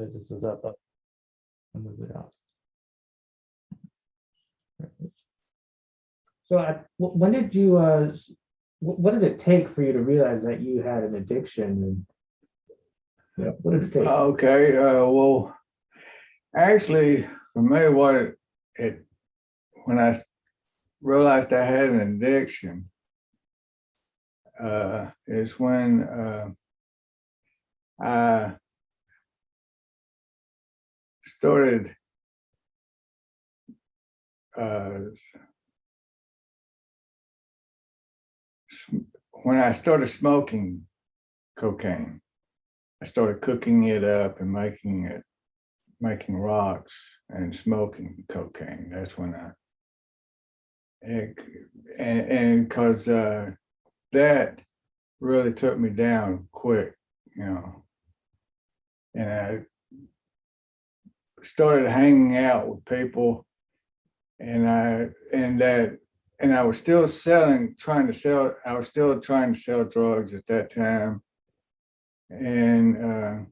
realize this was up. I'll move it out. So when did you, what did it take for you to realize that you had an addiction? And what did it take? Okay, well, actually, for me, when I realized I had an addiction, is when I started when I started smoking cocaine. I started cooking it up and making rocks and smoking cocaine. That's when and because that really took me down quick, and I started hanging out with people, and I was still trying to sell drugs at that time. And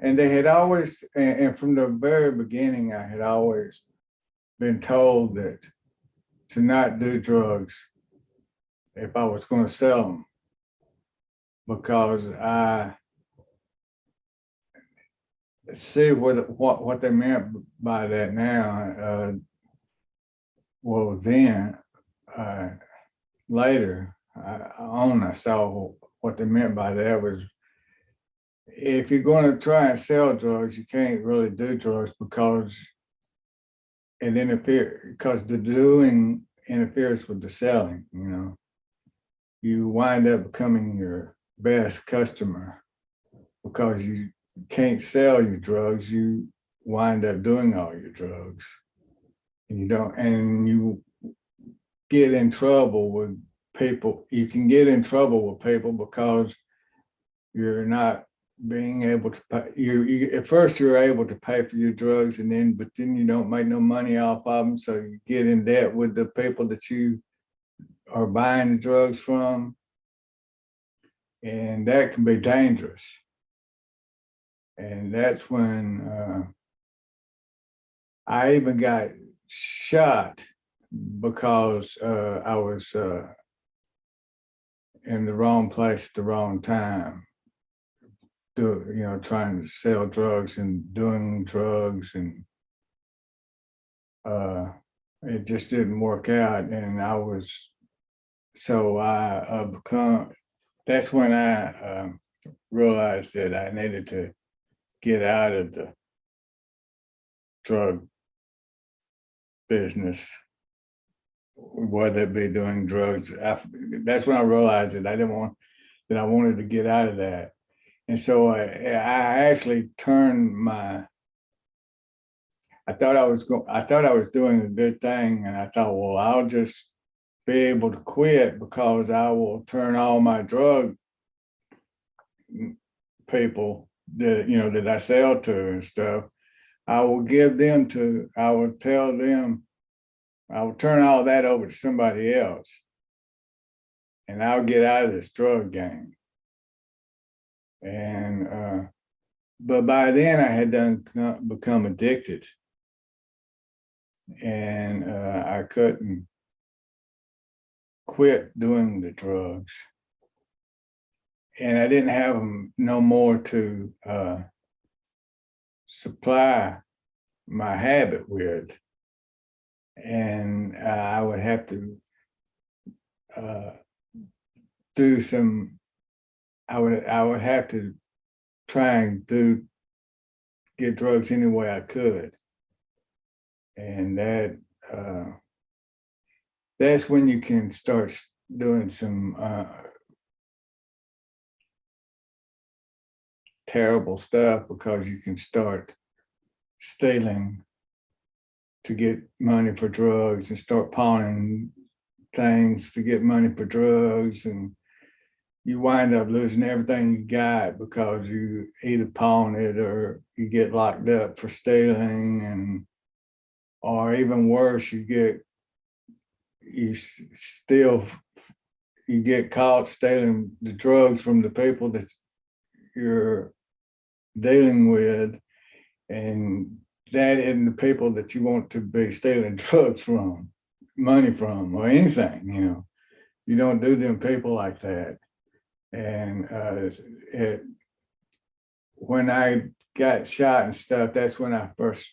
they had always, and from the very beginning, I had always been told that to not do drugs if I was going to sell them, because I see what they meant by that now. Well, then, later I saw what they meant by that was, if you're going to try and sell drugs, you can't really do drugs because the doing interferes with the selling. You wind up becoming your best customer because you can't sell your drugs. You wind up doing all your drugs, and you get in trouble with people. You can get in trouble with people because you're not being able to pay. You at first you're able to pay for your drugs, but then you don't make no money off of them, so you get in debt with the people that you are buying the drugs from, and that can be dangerous. And that's when I even got shot because I was in the wrong place at the wrong time, trying to sell drugs and doing drugs, and it just didn't work out. And that's when I realized that I needed to get out of the drug business, whether it be doing drugs. That's when I realized that I wanted to get out of that. And so I actually turned I thought I was doing a good thing, and I thought, well, I'll just be able to quit because I will turn all my drug people that I sell to and stuff. I will turn all that over to somebody else, and I'll get out of this drug game. And but by then I had become addicted, and I couldn't quit doing the drugs, and I didn't have them no more to supply my habit with, and I would have to I would have to try and get drugs any way I could, and that's when you can start doing some terrible stuff, because you can start stealing to get money for drugs and start pawning things to get money for drugs, and you wind up losing everything you got because you either pawn it or you get locked up for stealing, or even worse, you steal you get caught stealing the drugs from the people that you're dealing with, and that isn't the people that you want to be stealing drugs from, money from, or anything. You don't do them people like that. And when I got shot and stuff, that's when I first,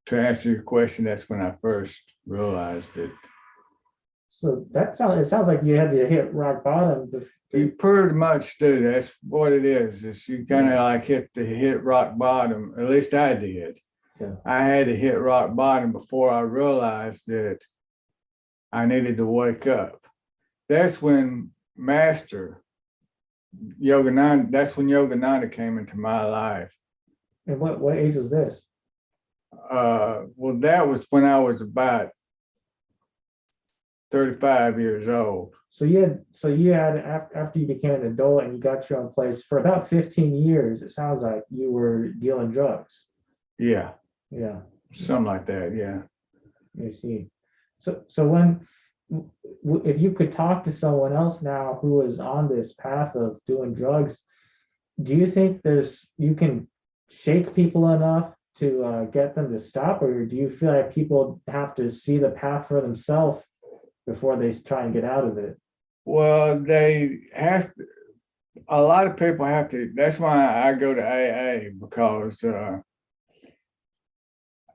to answer your question, that's when I first realized it. So it sounds like you had to hit rock bottom. You pretty much do. That's what it is. It's you kind of Yeah. like hit rock bottom. At least I did. Yeah. I had to hit rock bottom before I realized that I needed to wake up. That's when Master Yogananda, that's when Yogananda came into my life. And what age was this? Well, that was when I was about 35 years old. So you had after you became an adult and you got your own place for about 15 years, it sounds like you were dealing drugs. Yeah, Yeah, something like that. Yeah. I see. So when if you could talk to someone else now who is on this path of doing drugs, do you think you can shake people enough to get them to stop, or do you feel like people have to see the path for themselves before they try and get out of it? Well, they have to, a lot of people have to. That's why I go to AA, because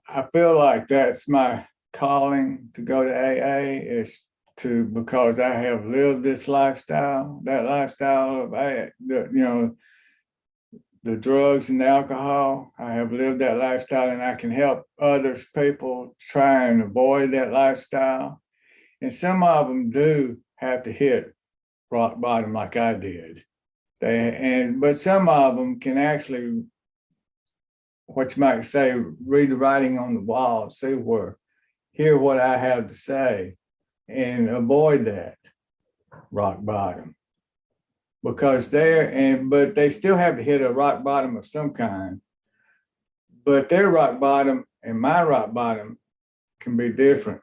I feel like that's my calling to go to AA, is to, because I have lived this lifestyle, that lifestyle of the drugs and the alcohol. I have lived that lifestyle, and I can help others, people try and avoid that lifestyle. And some of them do have to hit rock bottom like I did. But some of them can actually, what you might say, read the writing on the wall, hear what I have to say, and avoid that rock bottom. Because but they still have to hit a rock bottom of some kind. But their rock bottom and my rock bottom can be different.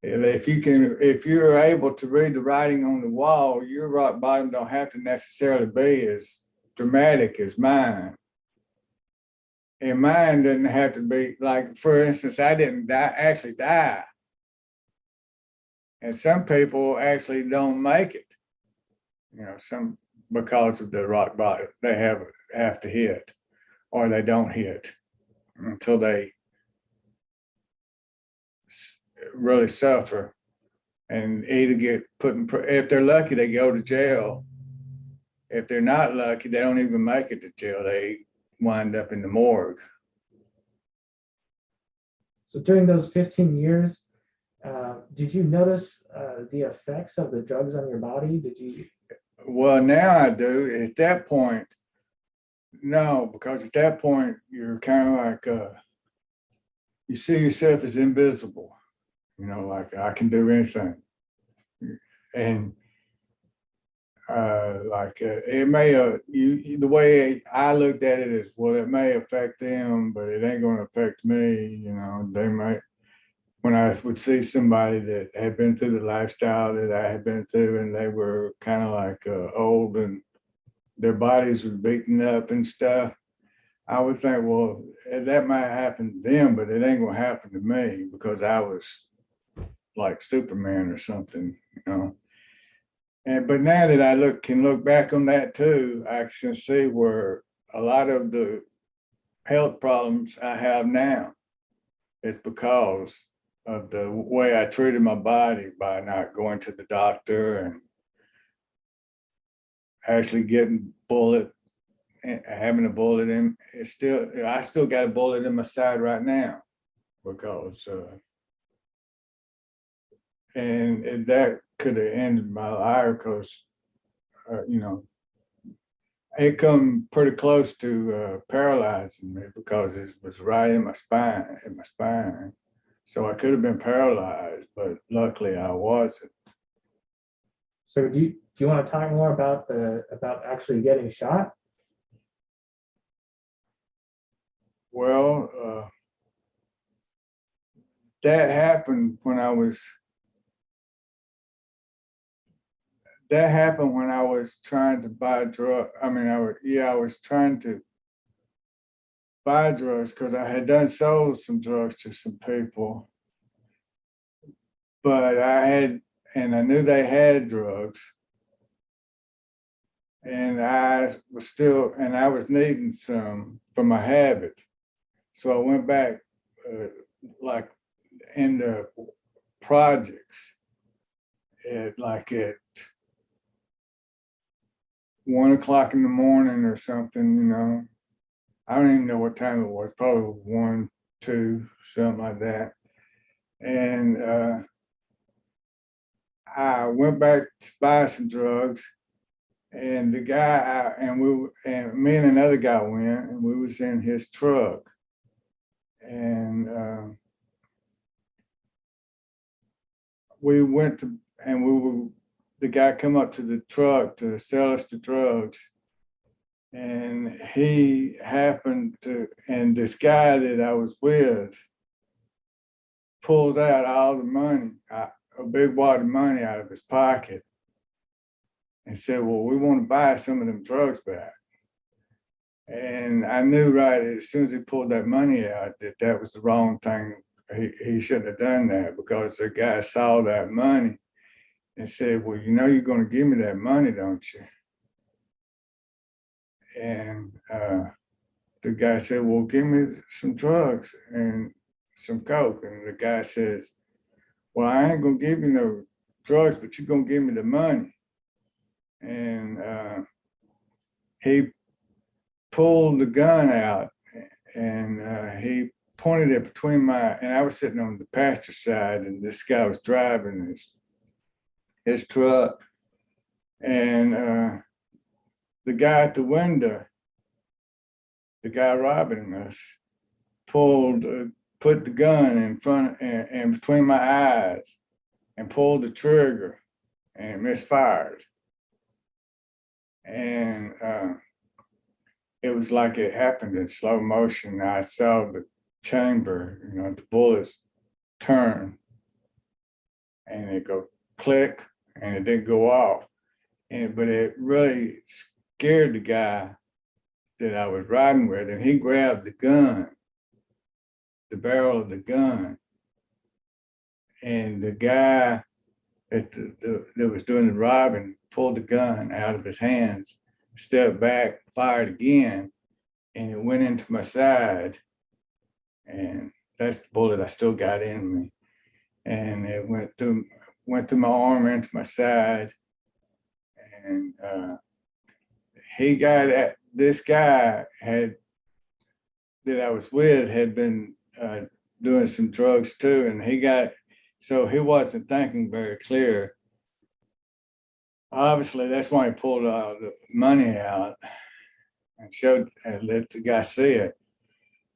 If you're able to read the writing on the wall, your rock bottom don't have to necessarily be as dramatic as mine. And mine didn't have to be, like, for instance, I didn't actually die. And some people actually don't make it. Some, because of the rock bottom they have to hit, or they don't hit until they really suffer and either get put in, if they're lucky, they go to jail. If they're not lucky, they don't even make it to jail. They wind up in the morgue. So during those 15 years, did you notice the effects of the drugs on your body? Did you? Well, now I do. At that point, no, because at that point you're kind of like you see yourself as invisible. Like I can do anything, and it may the way I looked at it is, well, it may affect them, but it ain't going to affect me. They might, when I would see somebody that had been through the lifestyle that I had been through, and they were kind of like old and their bodies were beaten up and stuff, I would think, well, that might happen to them, but it ain't gonna happen to me because I was like Superman or something. But now that I can look back on that too, I can see where a lot of the health problems I have now is because of the way I treated my body by not going to the doctor and actually getting bullet, having a bullet in. I still got a bullet in my side right now because, and that could have ended my life because, it come pretty close to paralyzing me because it was right in my spine. So I could have been paralyzed, but luckily I wasn't. So do you want to talk more about actually getting shot? Well, that happened when I was that happened when I was trying to buy drug. I mean, I was trying to buy drugs because I had done sold some drugs to some people, but I knew they had drugs, and I was needing some for my habit. So I went back, like in the projects at 1 o'clock in the morning or something, I don't even know what time it was, probably 1, 2, something like that. And I went back to buy some drugs, and the guy and me and another guy went, and we was in his truck, and we went to and we were the guy come up to the truck to sell us the drugs, and this guy that I was with pulls out all the money, a big wad of money out of his pocket, and said, "Well, we want to buy some of them drugs back." And I knew right as soon as he pulled that money out that was the wrong thing. He shouldn't have done that, because the guy saw that money and said, "Well, you're going to give me that money, don't you?" And the guy said, "Well, give me some drugs and some coke." And the guy says, "Well, I ain't going to give you no drugs, but you're going to give me the money." And he pulled the gun out, and he pointed it between and I was sitting on the passenger side, and this guy was driving his truck. And the guy at the window, the guy robbing us, put the gun in front and between my eyes, and pulled the trigger, and it misfired. And it was like it happened in slow motion. I saw the chamber, the bullets turn, and it go click, and it didn't go off. But it really scared the guy that I was riding with, and he grabbed the gun, the barrel of the gun, and the guy that was doing the robbing pulled the gun out of his hands, stepped back, fired again, and it went into my side. And that's the bullet I still got in me. And it went through my arm, into my side. And this guy that I was with had been doing some drugs too. And so he wasn't thinking very clear. Obviously, that's why he pulled all the money out and let the guy see it.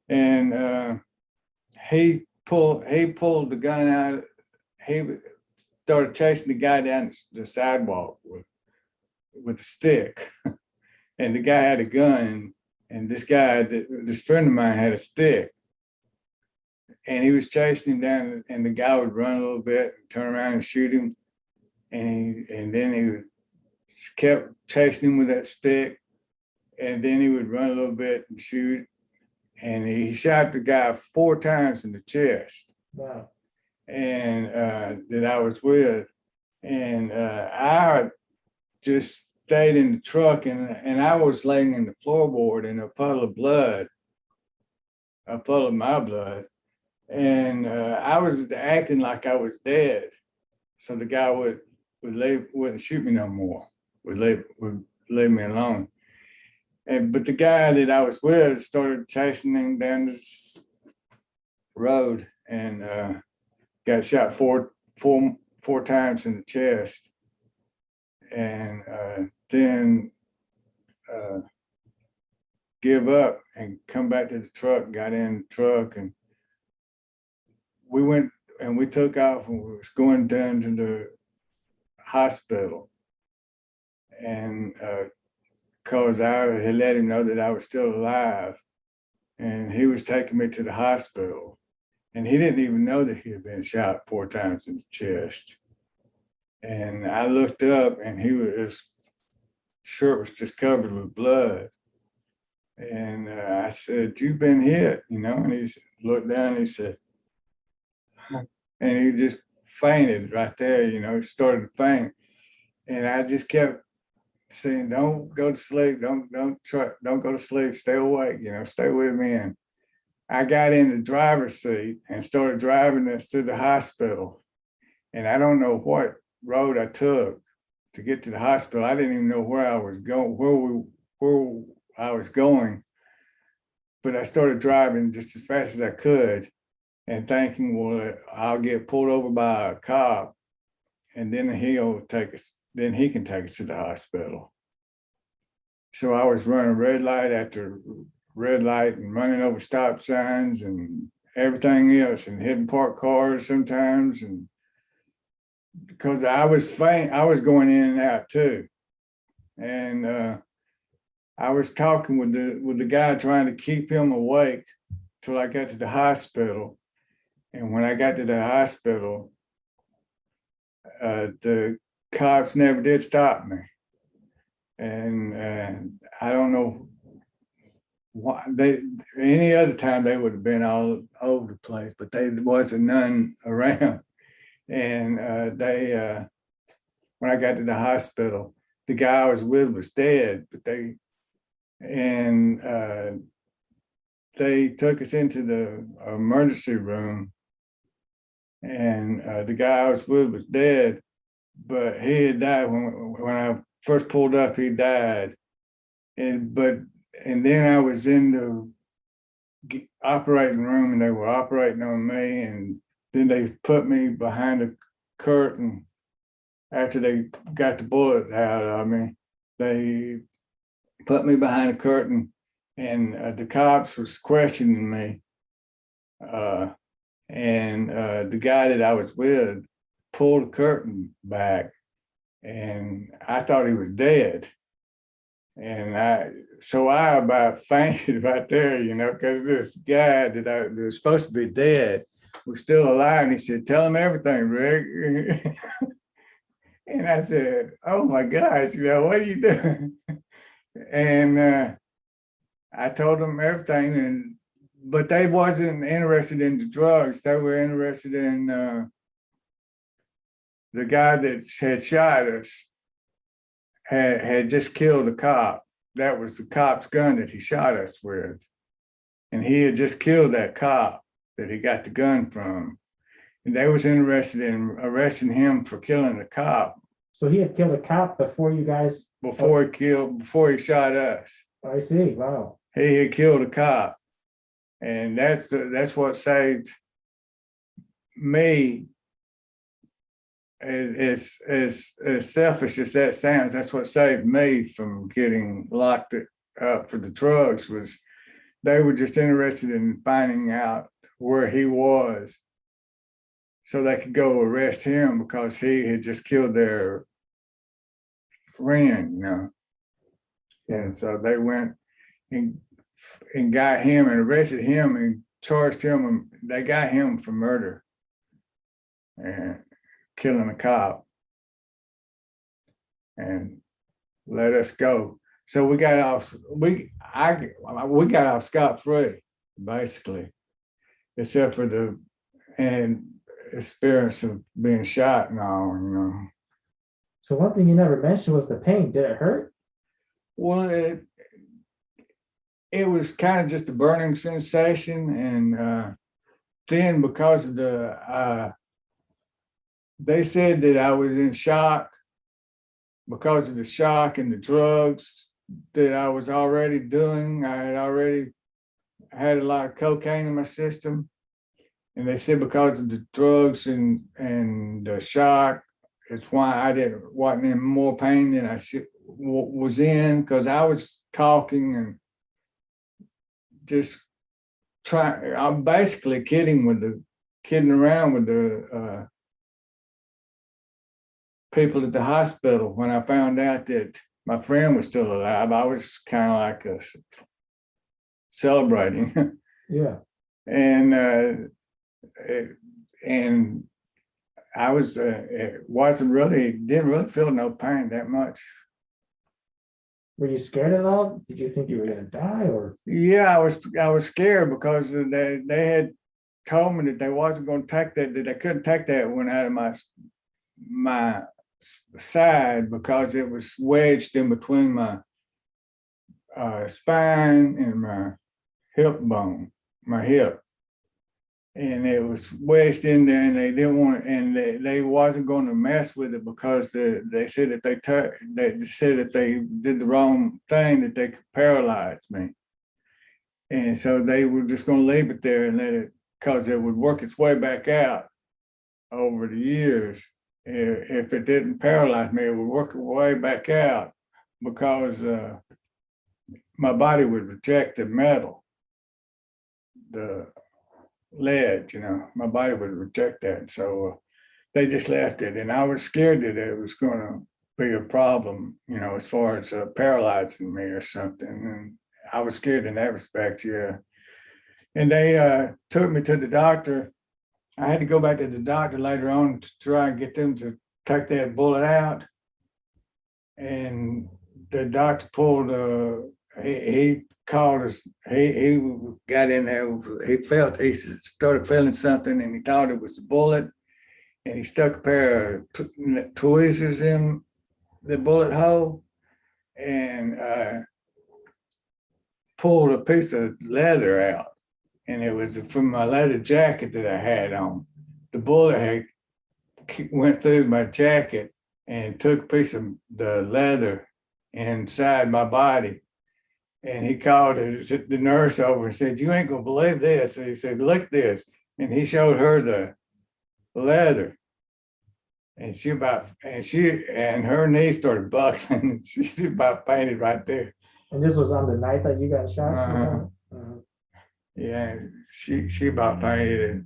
And he pulled the gun out. He started chasing the guy down the sidewalk with a stick. And the guy had a gun, and this friend of mine had a stick. And he was chasing him down, and the guy would run a little bit, and turn around and shoot him. And then he kept chasing him with that stick, and then he would run a little bit and shoot. And he shot the guy 4 times in the chest. Wow. And that I was with. And I just stayed in the truck, and I was laying in the floorboard in a puddle of my blood. And I was acting like I was dead. So the guy wouldn't shoot me no more, would leave me alone. But the guy that I was with started chasing him down this road, and got shot four times in the chest. And then give up and come back to the truck, got in the truck, and we took off, and we was going down to the hospital. And because I had let him know that I was still alive, and he was taking me to the hospital. And he didn't even know that he had been shot 4 times in the chest. And I looked up and his shirt was just covered with blood. And I said, "You've been hit," and he looked down and he said, and he just fainted right there, he started to faint. And I just kept saying, "Don't go to sleep, don't go to sleep, stay awake, stay with me." And I got in the driver's seat and started driving us to the hospital. And I don't know what road I took to get to the hospital. I didn't even know where I was going, where I was going. But I started driving just as fast as I could and thinking, well, I'll get pulled over by a cop and then then he can take us to the hospital. So I was running red light after red light and running over stop signs and everything else and hitting parked cars sometimes. And because I was going in and out too. And I was talking with the guy trying to keep him awake till I got to the hospital. And when I got to the hospital, the cops never did stop me. And I don't know why any other time they would have been all over the place, but there wasn't none around. And when I got to the hospital, the guy I was with was dead, but they took us into the emergency room, and the guy I was with was dead, but he had died when I first pulled up. He died, and then I was in the operating room, and they were operating on me, and then they put me behind a curtain after they got the bullet out of me. They put me behind a curtain, and the cops was questioning me. And the guy that I was with pulled the curtain back, and I thought he was dead. And I about fainted right there, because this guy that was supposed to be dead was still alive. And he said, "Tell him everything, Rick." And I said, "Oh my gosh, what are you doing?" And I told them everything, but they wasn't interested in the drugs. They were interested in the guy that had shot us had just killed a cop. That was the cop's gun that he shot us with. And he had just killed that cop that he got the gun from. And they was interested in arresting him for killing the cop. So he had killed a cop before you guys? Before he shot us. I see, wow. He had killed a cop. And that's what saved me. As selfish as that sounds, that's what saved me from getting locked up for the drugs. Was they were just interested in finding out where he was so they could go arrest him because he had just killed their friend, And so they went and got him and arrested him and charged him, and they got him for murder and killing a cop, and let us go. So we got off. We got off scot-free, basically, except for the experience of being shot and all. So one thing you never mentioned was the pain. Did it hurt? Well, it was kind of just a burning sensation, and then because of they said that I was in shock because of the shock and the drugs that I was already doing. I had already had a lot of cocaine in my system. And they said because of the drugs and the shock, it's why I wasn't in more pain than I was in, because I was talking and just trying. I'm basically kidding around with the people at the hospital. When I found out that my friend was still alive, I was kind of like celebrating. Yeah. And it didn't really feel no pain that much. Were you scared at all? Did you think you were gonna die or? Yeah, I was scared because they had told me that they wasn't going to take that they couldn't take that one out of my side because it was wedged in between my spine and my hip bone, my hip. And it was wedged in there, and they didn't want, and they wasn't going to mess with it because they said that they said that they did the wrong thing, that they could paralyze me, and so they were just going to leave it there and let it, because it would work its way back out over the years. If it didn't paralyze me, it would work its way back out because my body would reject the metal, the lead, my body would reject that. So they just left it. And I was scared that it was going to be a problem, as far as paralyzing me or something. And I was scared in that respect, yeah. And they took me to the doctor. I had to go back to the doctor later on to try and get them to take that bullet out. And the doctor pulled, he called us, he got in there, he started feeling something and he thought it was a bullet. And he stuck a pair of tweezers in the bullet hole and pulled a piece of leather out. And it was from my leather jacket that I had on. The bullet had went through my jacket and took a piece of the leather inside my body. And he called the nurse over and said, "You ain't gonna believe this." And he said, "Look at this." And he showed her the leather. And and her knee started buckling. She about fainted right there. And this was on the night that you got shot? Yeah, she about fainted.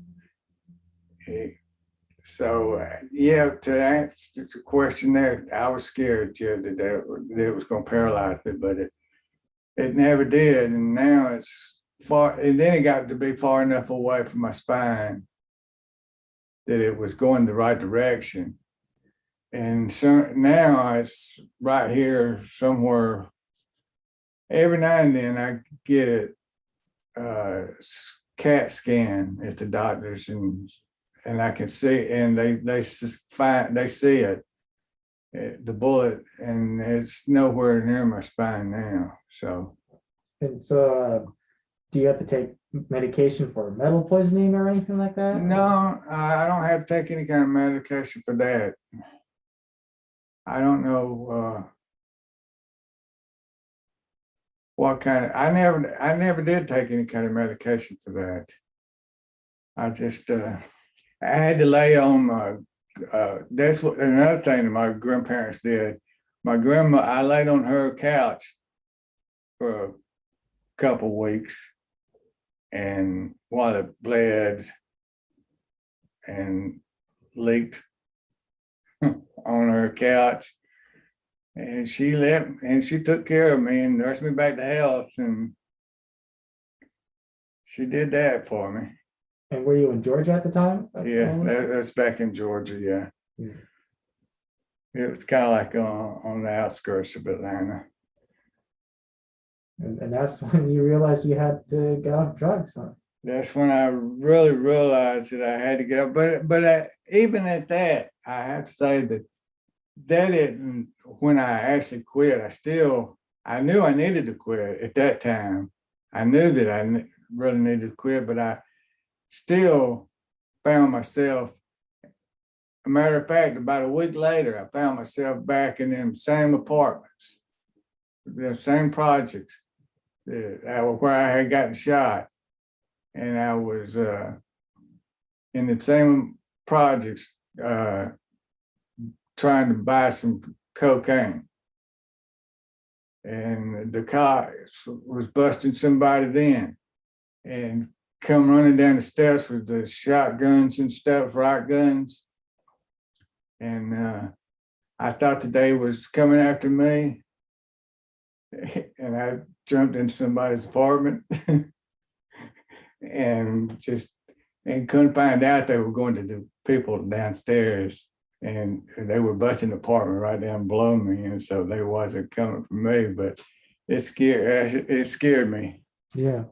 So yeah, to answer the question there, I was scared, yeah, that it was going to paralyze me, but it never did. And now it's far, and then it got to be far enough away from my spine that it was going the right direction. And so now it's right here somewhere. Every now and then I get a CAT scan at the doctors, and I can see, and they see it, the bullet, and it's nowhere near my spine now. So. And so, do you have to take medication for metal poisoning or anything like that? No, I don't have to take any kind of medication for that. I don't know what kind of. I never did take any kind of medication for that. I just I had to lay on my. That's what another thing that my grandparents did. My grandma, I laid on her couch for a couple weeks, and while it bled and leaked on her couch, and she took care of me and nursed me back to health, and she did that for me. And were you in Georgia at the time? Yeah, that's back in Georgia. Yeah. It was kind of like on the outskirts of Atlanta. And that's when you realized you had to get off drugs, huh? That's when I really realized that I had to get up. But even at that, I have to say that didn't, when I actually quit, I knew I needed to quit at that time. I knew that I really needed to quit, but I still found myself, a matter of fact, about a week later, I found myself back in them same apartments, the same projects where I had gotten shot. And I was in the same projects trying to buy some cocaine. And the cops was busting somebody then and come running down the steps with the shotguns and stuff, riot guns. And I thought that they was coming after me. And I jumped into somebody's apartment and couldn't find out they were going to the people downstairs, and they were busting the apartment right down below me, and so they wasn't coming for me. But it scared me. Yeah.